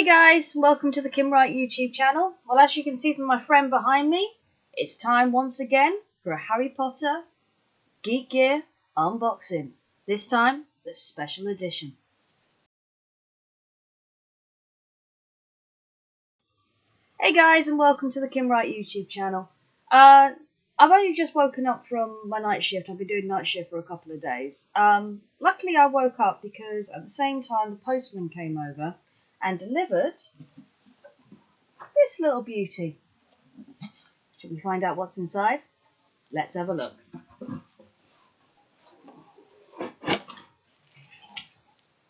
guys, welcome to the Kim Wright YouTube channel. Well, as you can see from my friend behind me, it's time once again for a Harry Potter Geek Gear unboxing. This time, the special edition. Hey guys, and welcome to the Kim Wright YouTube channel. I've only just woken up from my night shift. I've been doing night shift for a couple of days. Luckily I woke up because at the same time the postman came over and delivered this little beauty. Should we find out what's inside? Let's have a look.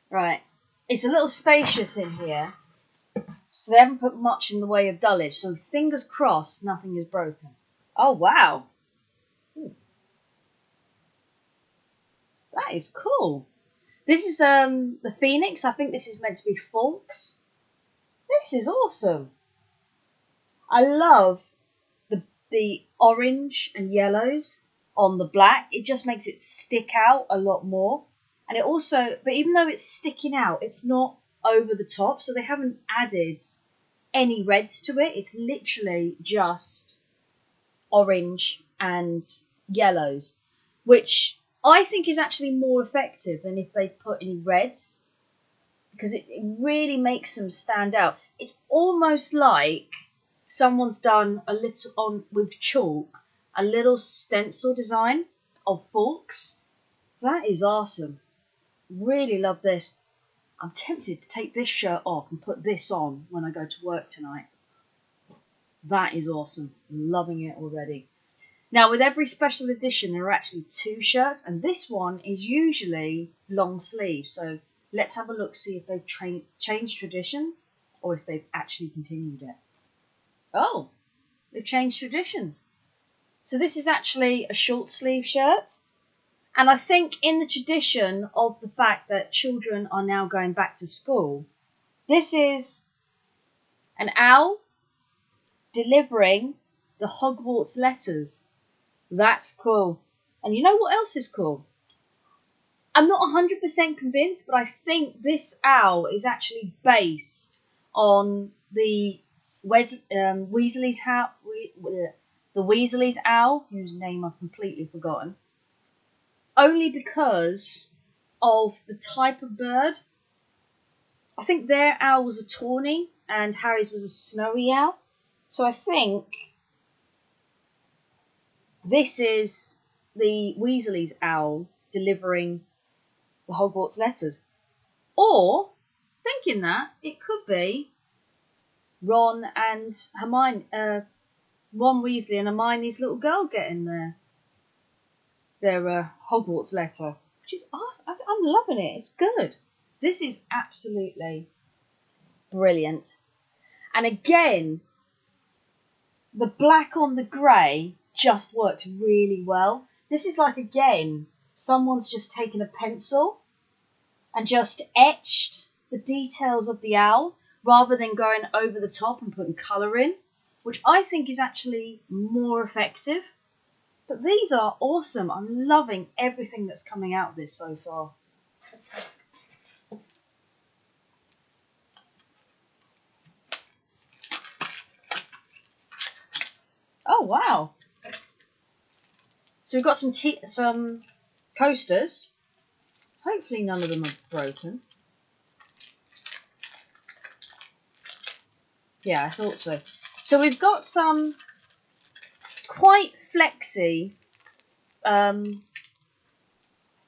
Right, it's a little spacious in here, so they haven't put much in the way of dullage, so fingers crossed nothing is broken. Oh wow! Ooh. That is cool. This is the Phoenix. I think this is meant to be Fawkes. This is awesome. I love the orange and yellows on the black. It just makes it stick out a lot more. And it also, but even though it's sticking out, it's not over the top. So they haven't added any reds to it. It's literally just orange and yellows, which I think is actually more effective than if they put any reds, because it really makes them stand out. It's almost like someone's done a little on with chalk, a little stencil design of Fawkes. That is awesome. Really love this. I'm tempted to take this shirt off and put this on when I go to work tonight. That is awesome. Loving it already. Now, with every special edition, there are actually two shirts, and this one is usually long sleeve. So let's have a look, see if they've changed traditions or if they've actually continued it. Oh, they've changed traditions. So this is actually a short sleeve shirt. And I think in the tradition of the fact that children are now going back to school, this is an owl delivering the Hogwarts letters. That's cool. And you know what else is cool? I'm not 100% convinced, but I think this owl is actually based on the Weasley's owl, whose name I've completely forgotten. Only because of the type of bird. I think their owl was a tawny and Harry's was a snowy owl. So I think this is the Weasley's owl delivering the Hogwarts letters. Or, thinking that, it could be Ron and Hermione, Ron Weasley and Hermione's little girl getting their Hogwarts letter, which is awesome. I'm loving it. It's good. This is absolutely brilliant. And again, the black on the grey just works really well. This is like, again, someone's just taken a pencil and just etched the details of the owl rather than going over the top and putting colour in, which I think is actually more effective. But these are awesome. I'm loving everything that's coming out of this so far. Oh, wow. So we've got some coasters. Hopefully none of them are broken. Yeah, I thought so. So we've got some quite flexy, I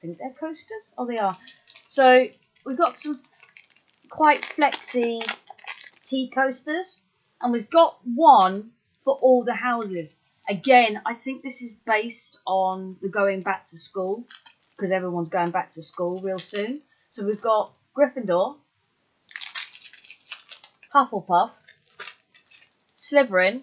think they're coasters? Oh, they are. So we've got some quite flexy tea coasters, and we've got one for all the houses. Again, I think this is based on the going back to school, because everyone's going back to school real soon. So we've got Gryffindor, Hufflepuff, Slytherin,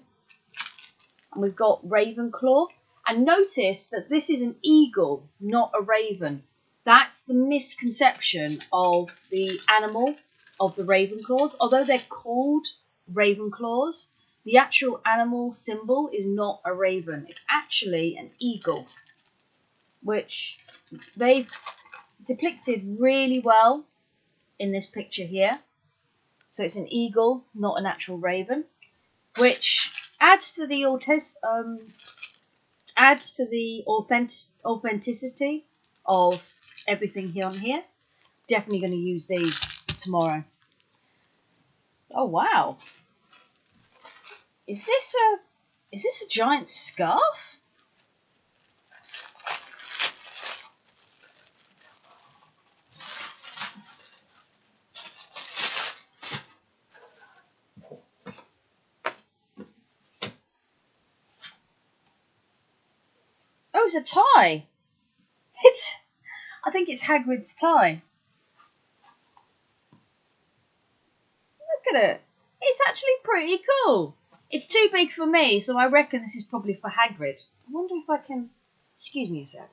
and we've got Ravenclaw. And notice that this is an eagle, not a raven. That's the misconception of the animal of the Ravenclaws. Although they're called Ravenclaws, the actual animal symbol is not a raven. It's actually an eagle, which they've depicted really well in this picture here. So it's an eagle, not an actual raven, which adds to the authenticity of everything here on here. Definitely going to use these tomorrow. Oh wow! Is this a giant scarf? Oh, it's a tie. I think it's Hagrid's tie. Look at it. It's actually pretty cool. It's too big for me, so I reckon this is probably for Hagrid. I wonder if I can... Excuse me a sec.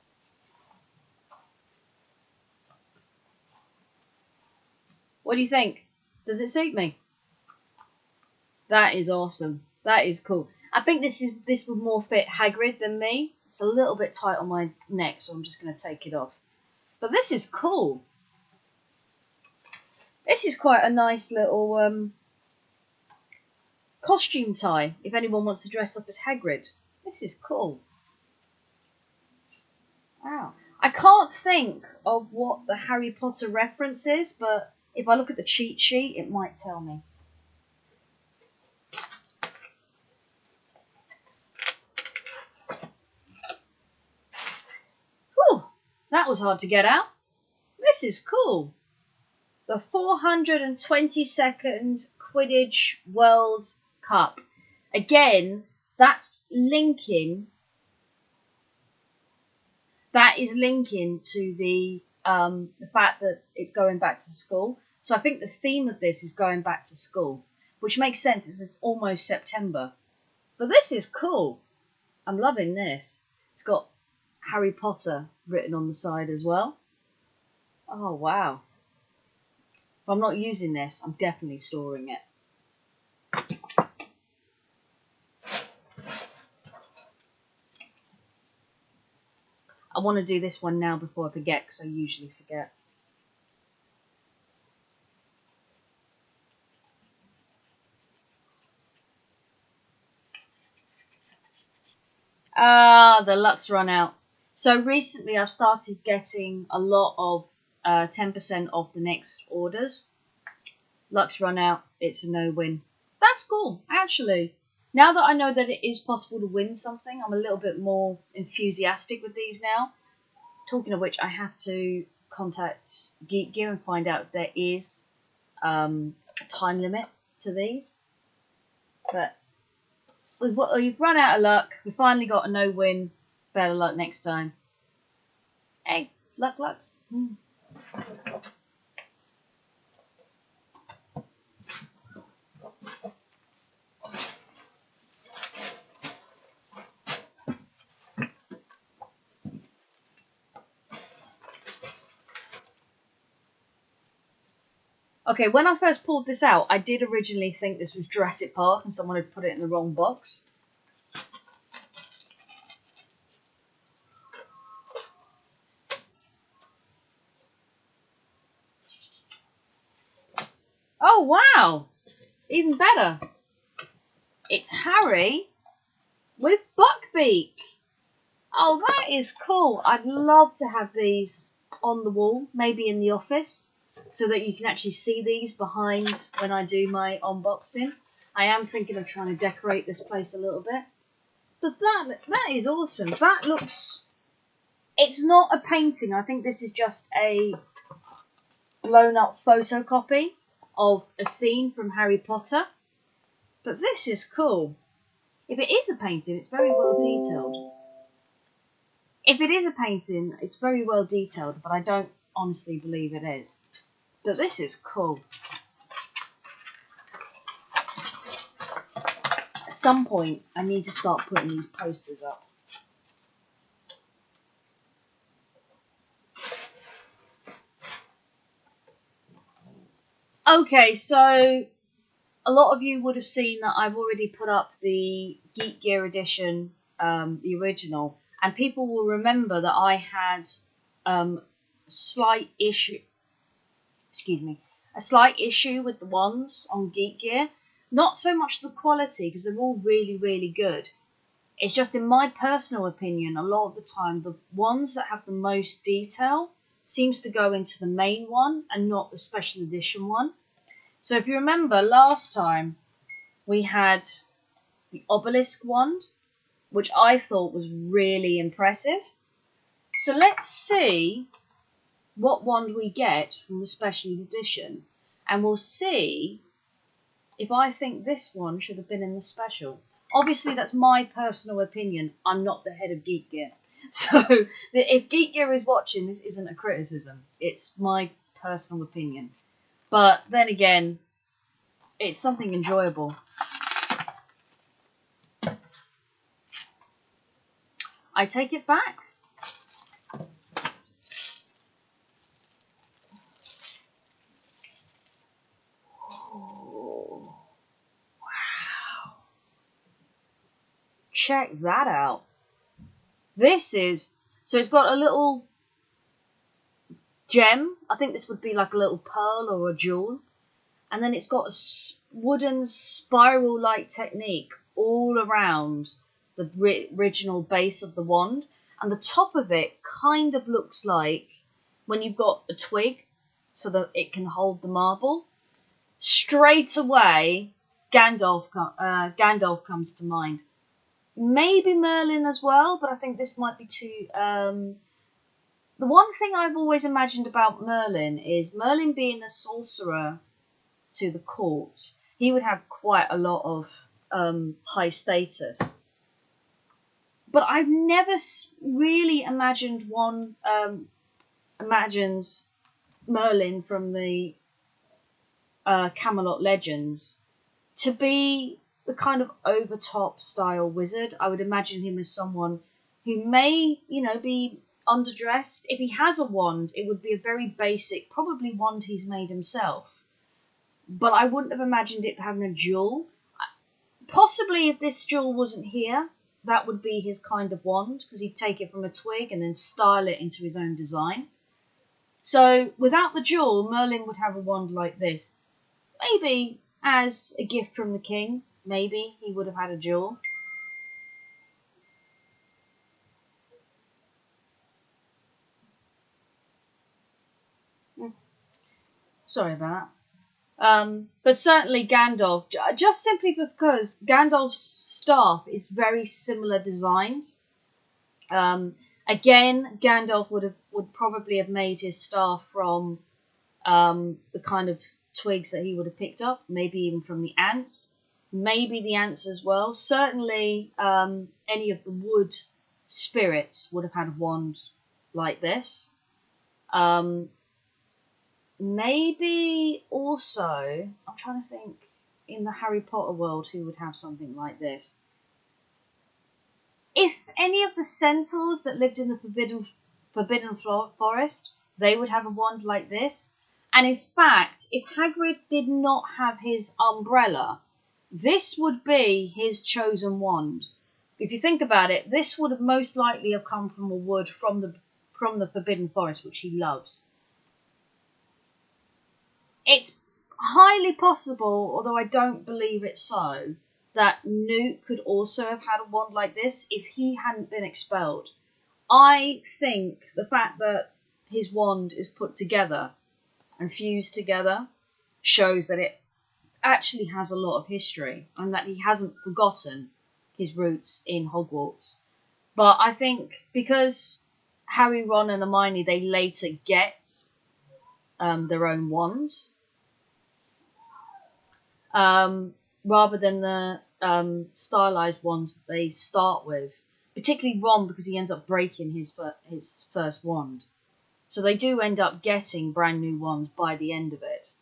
What do you think? Does it suit me? That is awesome. That is cool. I think this would more fit Hagrid than me. It's a little bit tight on my neck, so I'm just going to take it off. But this is cool. This is quite a nice little costume tie, if anyone wants to dress up as Hagrid. This is cool. Wow. I can't think of what the Harry Potter reference is, but if I look at the cheat sheet, it might tell me. Whew, that was hard to get out. This is cool. The 422nd Quidditch World Cup. Again, that's linking. That is linking to the fact that it's going back to school. So I think the theme of this is going back to school, which makes sense as it's almost September. But this is cool. I'm loving this. It's got Harry Potter written on the side as well. Oh, wow. If I'm not using this, I'm definitely storing it. I want to do this one now before I forget, because I usually forget. The luck's run out. So recently I've started getting a lot of 10% off the next orders. Luck's run out. It's a no-win. That's cool, actually. Now that I know that it is possible to win something, I'm a little bit more enthusiastic with these now. Talking of which, I have to contact Geek Gear and find out if there is a time limit to these. But we've run out of luck. We finally got a no-win. Better luck next time. Hey, lucks. Okay, when I first pulled this out, I did originally think this was Jurassic Park and someone had put it in the wrong box. Oh, wow! Even better. It's Harry with Buckbeak. Oh, that is cool. I'd love to have these on the wall, maybe in the office, so that you can actually see these behind when I do my unboxing. I am thinking of trying to decorate this place a little bit. But that is awesome. That looks... It's not a painting. I think this is just a blown up photocopy of a scene from Harry Potter. But this is cool. If it is a painting, it's very well detailed. If it is a painting, it's very well detailed, but I don't honestly believe it is. But this is cool. At some point, I need to start putting these posters up. Okay, so a lot of you would have seen that I've already put up the Geek Gear edition, the original, and people will remember that I had slight issue. Excuse me. a slight issue with the wands on Geek Gear. Not so much the quality, because they're all really, really good. It's just, in my personal opinion, a lot of the time, the ones that have the most detail seems to go into the main one and not the special edition one. So if you remember last time, we had the obelisk wand, which I thought was really impressive. So let's see what wand we get from the special edition, and we'll see if I think this one should have been in the special. Obviously, that's my personal opinion. I'm not the head of Geek Gear. So if Geek Gear is watching, this isn't a criticism. It's my personal opinion. But then again, it's something enjoyable. I take it back. Oh, wow. Check that out. This is, so it's got a little gem. I think this would be like a little pearl or a jewel. And then it's got a wooden spiral-like technique all around the original base of the wand. And the top of it kind of looks like when you've got a twig so that it can hold the marble. Straight away, Gandalf comes to mind. Maybe Merlin as well, but I think this might be too... The one thing I've always imagined about Merlin is Merlin being a sorcerer to the courts. He would have quite a lot of high status. But I've never really imagined imagines Merlin from the Camelot legends to be the kind of over-top style wizard. I would imagine him as someone who may, be underdressed. If he has a wand, it would be a very basic, probably wand he's made himself. But I wouldn't have imagined it having a jewel. Possibly if this jewel wasn't here, that would be his kind of wand, because he'd take it from a twig and then style it into his own design. So without the jewel, Merlin would have a wand like this. Maybe as a gift from the king, maybe he would have had a jewel. Sorry about that. But certainly Gandalf, just simply because Gandalf's staff is very similar designed. Again, Gandalf would probably have made his staff from the kind of twigs that he would have picked up, maybe even from the ants, maybe the ants as well. Certainly, any of the wood spirits would have had a wand like this. Maybe also, I'm trying to think, in the Harry Potter world, who would have something like this. If any of the centaurs that lived in the Forbidden Forest, they would have a wand like this. And in fact, if Hagrid did not have his umbrella, this would be his chosen wand. If you think about it, this would have most likely have come from a wood from the Forbidden Forest, which he loves. It's highly possible, although I don't believe it so, that Newt could also have had a wand like this if he hadn't been expelled. I think the fact that his wand is put together and fused together shows that it actually has a lot of history and that he hasn't forgotten his roots in Hogwarts. But I think because Harry, Ron and Hermione, they later get their own wands, rather than the stylized ones that they start with. Particularly Ron, because he ends up breaking his first wand. So they do end up getting brand new wands by the end of it.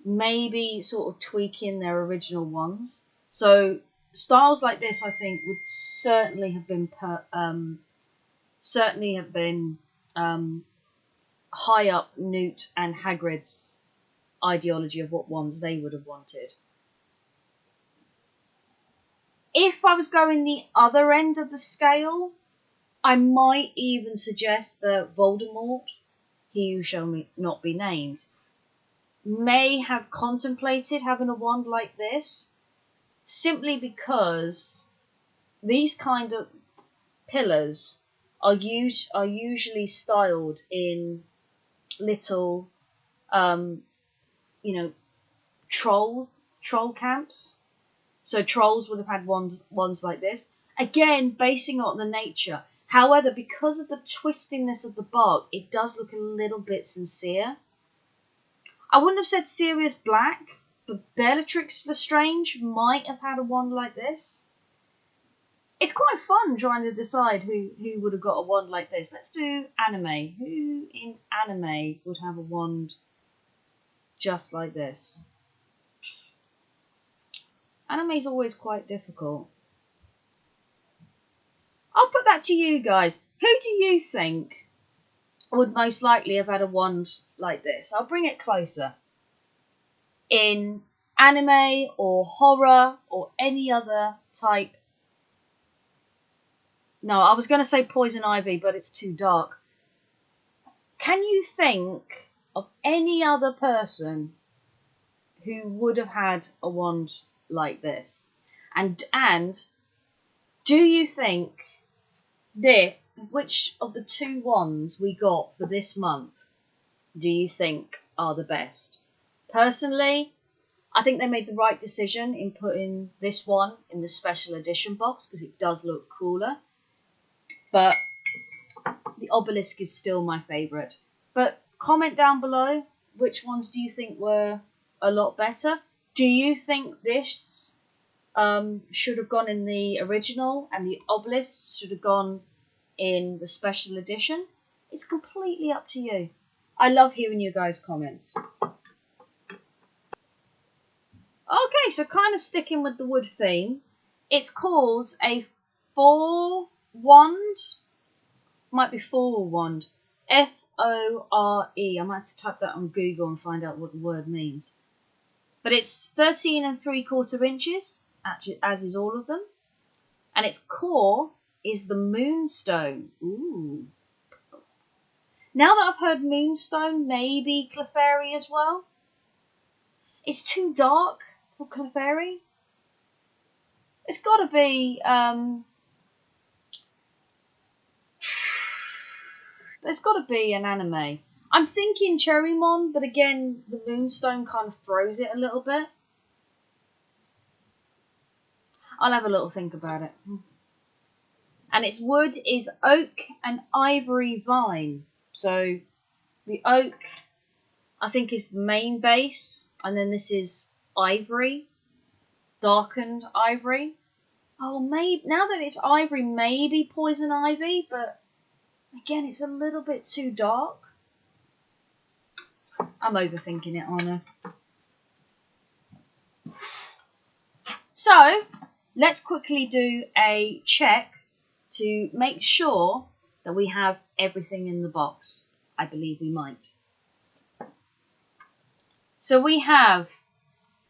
Maybe sort of tweaking their original ones. So styles like this, I think, would certainly have been high up Newt and Hagrid's ideology of what wands they would have wanted. If I was going the other end of the scale, I might even suggest that Voldemort, he who shall not be named, may have contemplated having a wand like this, simply because these kind of pillars are usually styled in little, you know, troll camps. So trolls would have had wands like this. Again, basing it on the nature. However, because of the twistiness of the bark, it does look a little bit sincere. I wouldn't have said Sirius Black, but Bellatrix Lestrange might have had a wand like this. It's quite fun trying to decide who would have got a wand like this. Let's do anime. Who in anime would have a wand just like this? Anime's always quite difficult. I'll put that to you guys. Who do you think would most likely have had a wand like this? I'll bring it closer. In anime or horror or any other type. No, I was going to say poison ivy, but it's too dark. Can you think of any other person who would have had a wand like this? And do you think which of the two wands we got for this month do you think are the best? Personally, I think they made the right decision in putting this one in the special edition box because it does look cooler. But the obelisk is still my favourite. But comment down below, which ones do you think were a lot better? Do you think this should have gone in the original and the obelisk should have gone in the special edition? It's completely up to you. I love hearing you guys' comments. Okay, so kind of sticking with the wood theme. It's called a 4-wand. Might be 4-wand. F-O-R-E. I might have to type that on Google and find out what the word means. But it's 13 3/4 inches, as is all of them. And its core is the moonstone. Ooh. Now that I've heard moonstone, maybe Clefairy as well. It's too dark for Clefairy. It's got to be... there's got to be an anime. I'm thinking Cherrymon, but again, the moonstone kind of throws it a little bit. I'll have a little think about it. And its wood is oak and ivory vine. So the oak, I think, is the main base. And then this is ivory. Darkened ivory. Oh, maybe now that it's ivory, maybe poison ivy. But again, it's a little bit too dark. I'm overthinking it, aren't I? So, let's quickly do a check to make sure that we have everything in the box. I believe we might. So we have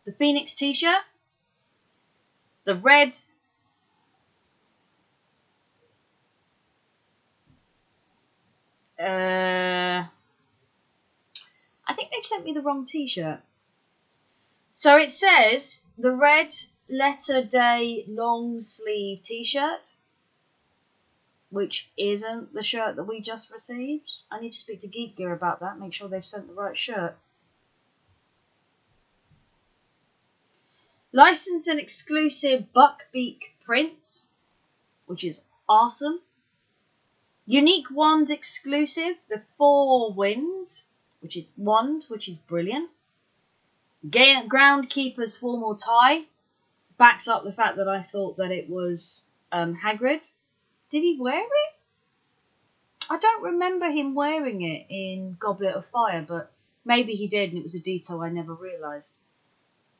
the Phoenix t-shirt, the red I think they've sent me the wrong t-shirt. So it says the red letter day long sleeve t-shirt, which isn't the shirt that we just received. I need to speak to Geek Gear about that, make sure they've sent the right shirt. Licensed and exclusive Buckbeak prints, which is awesome. Unique wand exclusive, the 4-wind, which is brilliant. Groundkeeper's formal tie backs up the fact that I thought that it was Hagrid. Did he wear it? I don't remember him wearing it in Goblet of Fire, but maybe he did and it was a detail I never realised.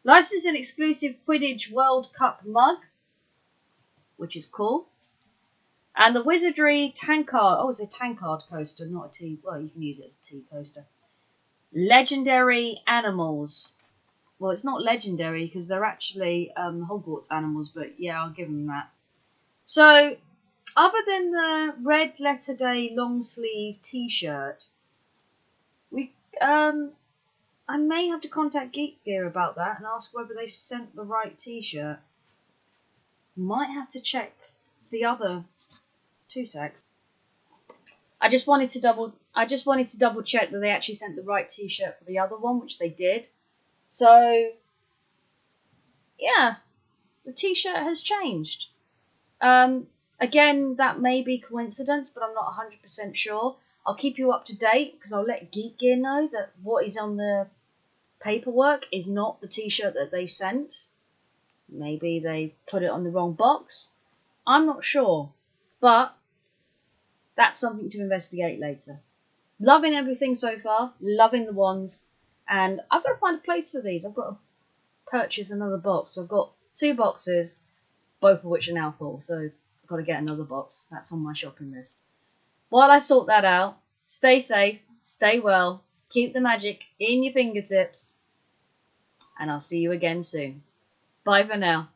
Licensed and exclusive Quidditch World Cup Mug, which is cool. And the Wizardry Tankard. Oh, it's a Tankard coaster, not a tea. Well, you can use it as a tea coaster. Legendary animals. Well, it's not legendary because they're actually Hogwarts animals, but yeah, I'll give them that. So, other than the red letter day long sleeve t-shirt, we I may have to contact Geek Gear about that and ask whether they sent the right t-shirt. Might have to check the other 2 secs. I just wanted to double check that they actually sent the right t-shirt for the other one, which they did. So yeah, the t-shirt has changed. Again, that may be coincidence, but I'm not 100% sure. I'll keep you up to date because I'll let Geek Gear know that what is on the paperwork is not the t-shirt that they sent. Maybe they put it on the wrong box. I'm not sure, but that's something to investigate later. Loving everything so far, loving the wands, and I've got to find a place for these. I've got to purchase another box. So I've got 2 boxes, both of which are now full, so I've got to get another box. That's on my shopping list. While I sort that out, stay safe, stay well, keep the magic in your fingertips, and I'll see you again soon. Bye for now.